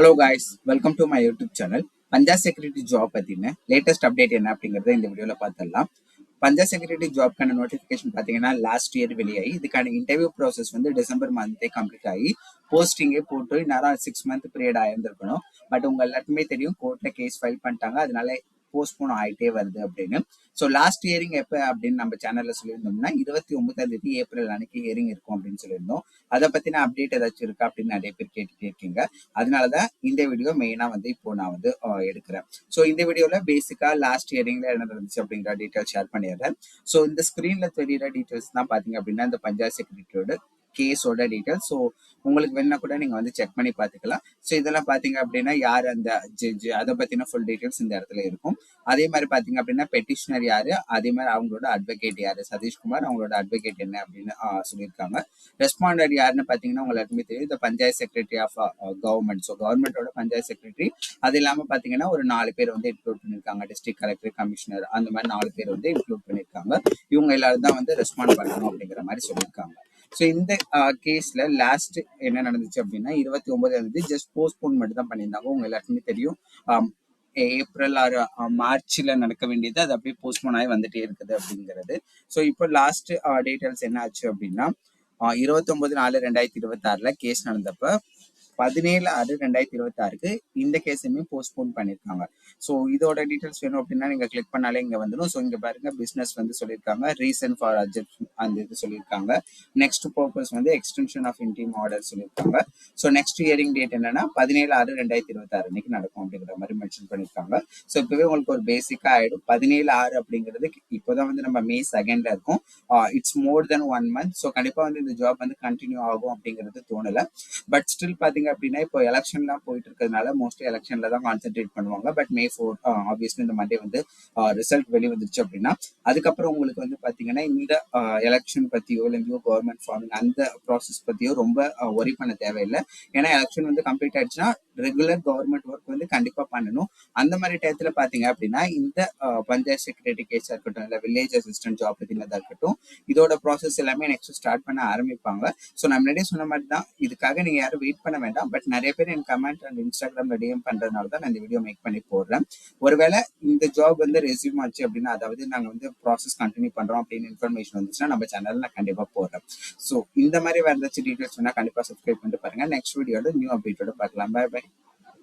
Hello guys, welcome to my YouTube channel. Punjab security job பத்தின latest update என்ன அப்படிங்கறத இந்த வீடியோல பார்த்துடலாம். பஞ்சாப் செக்யூரிட்டி ஜாப்க்கான நோட்டிபிகேஷன் பாத்தீங்கன்னா லாஸ்ட் இயர் வெளியாகி இதுக்கான இன்டர்வியூ ப்ராசஸ் வந்து டிசம்பர் மந்தே கம்ப்ளீட் ஆகி போஸ்டிங்கே போட்டு நேரம் 6 மந்த் பீரியட் ஆயிருந்திருக்கணும். பட் உங்க எல்லாருக்குமே தெரியும் கோர்ட்ல கேஸ் ஃபைல் பண்ணிட்டாங்க, அதனால போஸ்ட்போன் ஆயிட்டே வருது அப்படின்னு. ஸோ லாஸ்ட் ஹியரிங் எப்போ அப்படின்னு நம்ம சேனல்ல சொல்லியிருந்தோம்னா 29 ஏப்ரல் அன்னைக்கு ஹியரிங் இருக்கும் அப்படின்னு சொல்லியிருந்தோம். அதை பத்தின அப்டேட் ஏதாச்சும் இருக்கா அப்படின்னு நிறைய பேர் கேட்டுட்டே இருக்கீங்க. அதனாலதான் இந்த வீடியோ மெயினா வந்து இப்போ நான் வந்து எடுக்கிறேன். ஸோ இந்த வீடியோல பேசிக்கா லாஸ்ட் ஹியரிங்ல என்ன நடந்துச்சு அப்படிங்கிற டீட்டெயில் ஷேர் பண்ணிடுறேன். ஸோ இந்த ஸ்கிரீன்ல தெரியுற டீட்டெயில்ஸ் தான் பாத்தீங்க அப்படின்னா இந்த பஞ்சாப் செக்யூரிட்டியோட கேஸோட டீட்டெயில். ஸோ உங்களுக்கு வேணா கூட நீங்க வந்து செக் பண்ணி பாத்துக்கலாம். ஸோ இதெல்லாம் பாத்தீங்க அப்படின்னா யார் அந்த ஜட்ஜ் அதை பத்தின ஃபுல் டீட்டெயில்ஸ் இந்த இடத்துல இருக்கும். அதே மாதிரி பாத்தீங்க அப்படின்னா பெட்டிஷனர் யாரு, அதே மாதிரி அவங்களோட அட்வொகேட் யாரு, சதீஷ்குமார் அவங்களோட அட்வொகேட் என்ன அப்படின்னு சொல்லியிருக்காங்க. ரெஸ்பாண்டர் யாருன்னு பாத்தீங்கன்னா உங்களுக்கு தெரியும், இந்த panchayat secretary of government. So கவர்மெண்டோட பஞ்சாயத்து செக்ரட்டரி. அது இல்லாம பாத்தீங்கன்னா ஒரு 4 பேர் வந்து இன்க்ளூட் பண்ணிருக்காங்க. டிஸ்ட்ரிக்ட் கலெக்டர், கமிஷனர், அந்த மாதிரி 4 பேர் வந்து இன்க்ளூட் பண்ணிருக்காங்க. இவங்க எல்லாரும் தான் வந்து ரெஸ்பாண்ட் பண்ணணும் அப்படிங்கிற மாதிரி சொல்லியிருக்காங்க. ஸோ இந்த கேஸ்ல லாஸ்ட் என்ன நடந்துச்சு அப்படின்னா 29 ஜஸ்ட் போஸ்ட்போன் மட்டும் தான் பண்ணியிருந்தாங்க. உங்க எல்லாருக்குமே தெரியும் ஏப்ரல் ஆர் மார்ச்ல நடக்க வேண்டியது அது அப்படியே போஸ்ட்போன் ஆகி வந்துட்டே இருக்குது அப்படிங்கிறது. ஸோ இப்போ லாஸ்ட் டீட்டெயில்ஸ் என்ன ஆச்சு அப்படின்னா 29/4/2026 கேஸ் நடந்தப்ப 17/6/2026 இந்த கேஸுமே போஸ்ட்போன் பண்ணிருக்காங்க. ஸோ இதோட டீட்டெயில்ஸ் வேணும் அப்படின்னா நீங்க கிளிக் பண்ணாலே இங்க வந்துடும். ஸோ இங்க பாருங்க பிசினஸ் வந்து சொல்லியிருக்காங்க, ரீசன் ஃபார் அட்ஜெக்ஷன் அந்த இது சொல்லியிருக்காங்க. நெக்ஸ்ட் பர்பஸ் வந்து எக்ஸ்டென்ஷன் ஆஃப் இன்டீம் ஆர்டர் சொல்லியிருக்காங்க. ஸோ நெக்ஸ்ட் ஹியரிங் டேட் என்னன்னா 17/6/2026 அன்னைக்கு நடக்கும் அப்படிங்கிற மாதிரி மென்ஷன் பண்ணியிருக்காங்க. ஸோ இப்பவே உங்களுக்கு ஒரு பேசிக்கா ஆயிடும். 17/6 அப்படிங்கிறது இப்போதான் வந்து நம்ம மே 2nd இருக்கும். It's more then 1 month. So கண்டிப்பா வந்து இந்த ஜாப் வந்து கண்டினியூ ஆகும் அப்படிங்கிறது தோணல. பட் ஸ்டில் பாத்தீங்க அப்படின்னா இப்போ எலெக்ஷன்லாம் போயிட்டு இருக்கிறதுனால மோஸ்ட்லி எலெக்ஷன்ல தான் கான்சென்ட்ரேட் பண்ணுவாங்க. பட் May 4 ஆப்வியஸ்லி இந்த மண்டே வந்து ரிசல்ட் வெளிவந்துருச்சு அப்படின்னா அதுக்கப்புறம் உங்களுக்கு வந்து பாத்தீங்கன்னா இந்த எலெக்ஷன் பத்தியோ இல்லை நியூ கவர்மெண்ட் ஃபார்மிங் அந்த ப்ராசஸ் பத்தியோ ரொம்ப ஒரி பண்ண தேவையில்லை. ஏன்னா எலெக்ஷன் வந்து கம்ப்ளீட் ஆயிடுச்சுன்னா ரெகுலர் கவர்மெண்ட் ஒர்க் வந்து கண்டிப்பா பண்ணணும். அந்த மாதிரி டயத்துல பாத்தீங்க அப்படின்னா இந்த பஞ்சாயத்து செக்ரட்டரி கேஸா இருக்கட்டும், இல்லை வில்லேஜ் அசிஸ்டன்ட் ஜாப் பத்தினதா இருக்கட்டும், இதோட ப்ராசஸ் எல்லாமே நெக்ஸ்ட் ஸ்டார்ட் பண்ண ஆரம்பிப்பாங்க. ஸோ நான் முன்னாடியே சொன்ன மாதிரி தான், இதுக்காக நீங்க யாரும் வெயிட் பண்ண வேண்டாம். பட் நிறைய பேர் என் கமெண்ட் அண்ட் இன்ஸ்டாகிராம்ல டிஎம் பண்றதுனால தான் நான் இந்த வீடியோ மேக் பண்ணி போடுறேன். ஒருவேளை இந்த ஜாப் வந்து ரெஸ்யூம் ஆச்சு அப்படின்னா, அதாவது நாங்க வந்து ப்ராசஸ் கண்டினியூ பண்றோம் அப்படின்னு இன்ஃபர்மேஷன் வந்துச்சுன்னா நம்ம சேனல்ல நான் கண்டிப்பா போடுறேன். ஸோ இந்த மாதிரி வேற ஏதாச்சும் டீடைல்ஸ் வேணா கண்டிப்பா சப்ஸ்கிரைப் பண்ணிட்டு பாருங்க. நெக்ஸ்ட் வீடியோட நியூ அப்டேட்டோட பார்க்கலாம். Bye by.